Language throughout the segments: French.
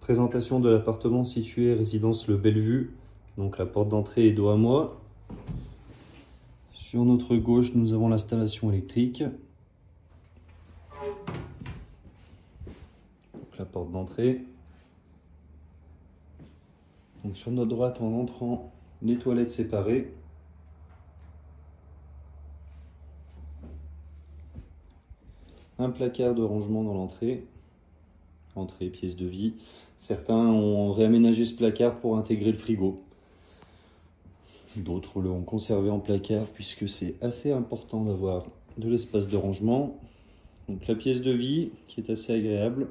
Présentation de l'appartement situé résidence Le Bellevue. Donc la porte d'entrée est dos à moi. Sur notre gauche, nous avons l'installation électrique. Donc la porte d'entrée. Donc sur notre droite, en entrant, les toilettes séparées. Un placard de rangement dans l'entrée. Entrée, pièce de vie. Certains ont réaménagé ce placard pour intégrer le frigo. D'autres l'ont conservé en placard puisque c'est assez important d'avoir de l'espace de rangement. Donc la pièce de vie qui est assez agréable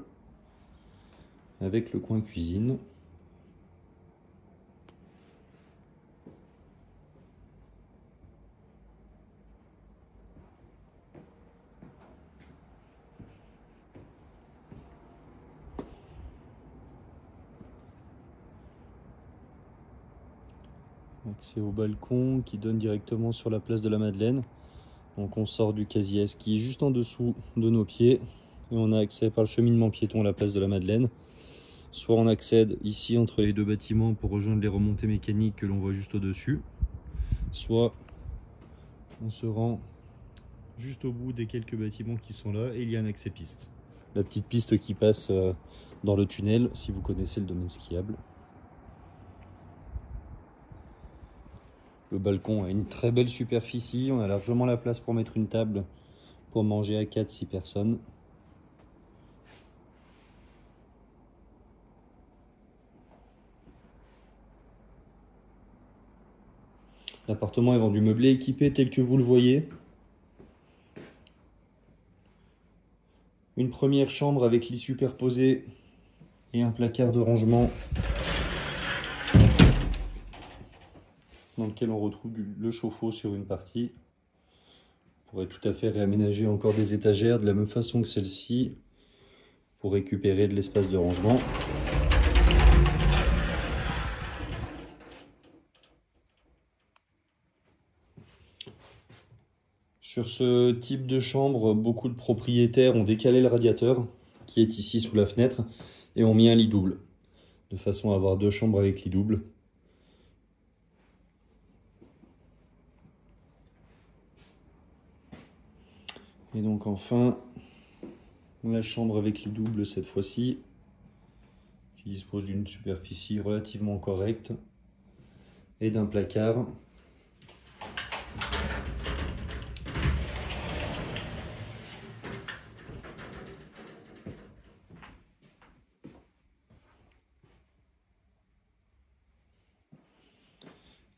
avec le coin cuisine. Accès au balcon qui donne directement sur la place de la Madeleine. Donc on sort du casier à ski juste en dessous de nos pieds et on a accès par le cheminement piéton à la place de la Madeleine. Soit on accède ici entre les deux bâtiments pour rejoindre les remontées mécaniques que l'on voit juste au-dessus, soit on se rend juste au bout des quelques bâtiments qui sont là et il y a un accès piste. La petite piste qui passe dans le tunnel si vous connaissez le domaine skiable. Le balcon a une très belle superficie, on a largement la place pour mettre une table pour manger à 4-6 personnes. L'appartement est vendu meublé équipé tel que vous le voyez. Une première chambre avec lit superposé et un placard de rangement dans lequel on retrouve le chauffe-eau sur une partie. On pourrait tout à fait réaménager encore des étagères de la même façon que celle-ci pour récupérer de l'espace de rangement. Sur ce type de chambre, beaucoup de propriétaires ont décalé le radiateur qui est ici sous la fenêtre et ont mis un lit double, de façon à avoir deux chambres avec lit double. Et donc enfin, la chambre avec lit double cette fois-ci, qui dispose d'une superficie relativement correcte et d'un placard.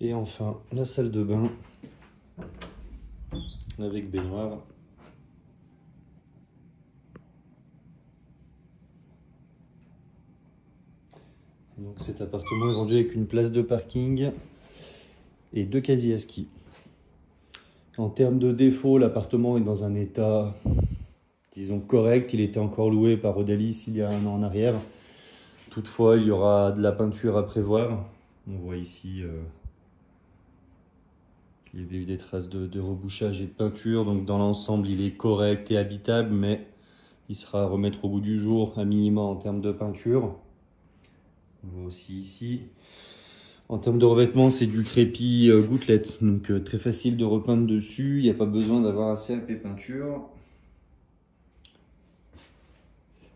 Et enfin, la salle de bain avec baignoire. Donc cet appartement est vendu avec une place de parking et deux casiers à ski. En termes de défauts, l'appartement est dans un état, disons, correct. Il était encore loué par Odalis il y a un an en arrière. Toutefois, il y aura de la peinture à prévoir. On voit ici qu'il y avait eu des traces de rebouchage et de peinture. Donc dans l'ensemble, il est correct et habitable, mais il sera à remettre au bout du jour, à minima en termes de peinture. On voit aussi ici. En termes de revêtement, c'est du crépi gouttelette, donc très facile de repeindre dessus. Il n'y a pas besoin d'avoir assez AP peinture.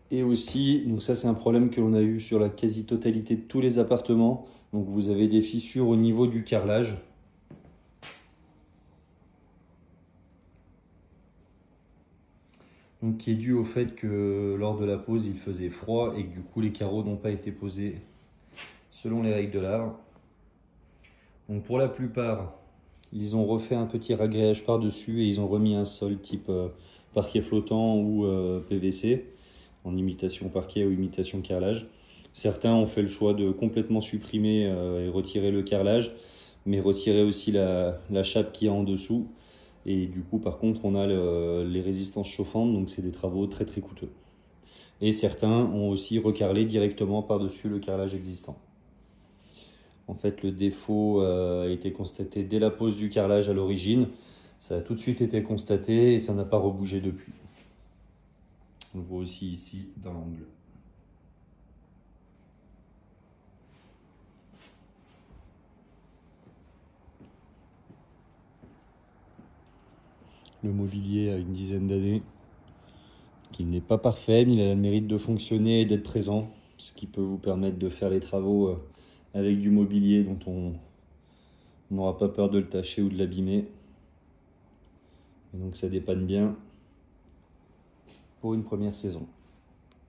Et aussi, donc ça c'est un problème que l'on a eu sur la quasi-totalité de tous les appartements. Donc vous avez des fissures au niveau du carrelage. Donc qui est dû au fait que lors de la pose il faisait froid et que du coup les carreaux n'ont pas été posés selon les règles de l'art. Donc pour la plupart, ils ont refait un petit ragréage par-dessus et ils ont remis un sol type parquet flottant ou PVC en imitation parquet ou imitation carrelage. Certains ont fait le choix de complètement supprimer et retirer le carrelage, mais retirer aussi la chape qui est en dessous. Et du coup, par contre, on a les résistances chauffantes, donc c'est des travaux très très coûteux. Et certains ont aussi recarrelé directement par-dessus le carrelage existant. En fait, le défaut a été constaté dès la pose du carrelage à l'origine. Ça a tout de suite été constaté et ça n'a pas rebougé depuis. On le voit aussi ici dans l'angle. Le mobilier a une dizaine d'années. Il n'est pas parfait, mais il a le mérite de fonctionner et d'être présent, ce qui peut vous permettre de faire les travaux avec du mobilier dont on n'aura pas peur de le tâcher ou de l'abîmer. Et donc ça dépanne bien pour une première saison.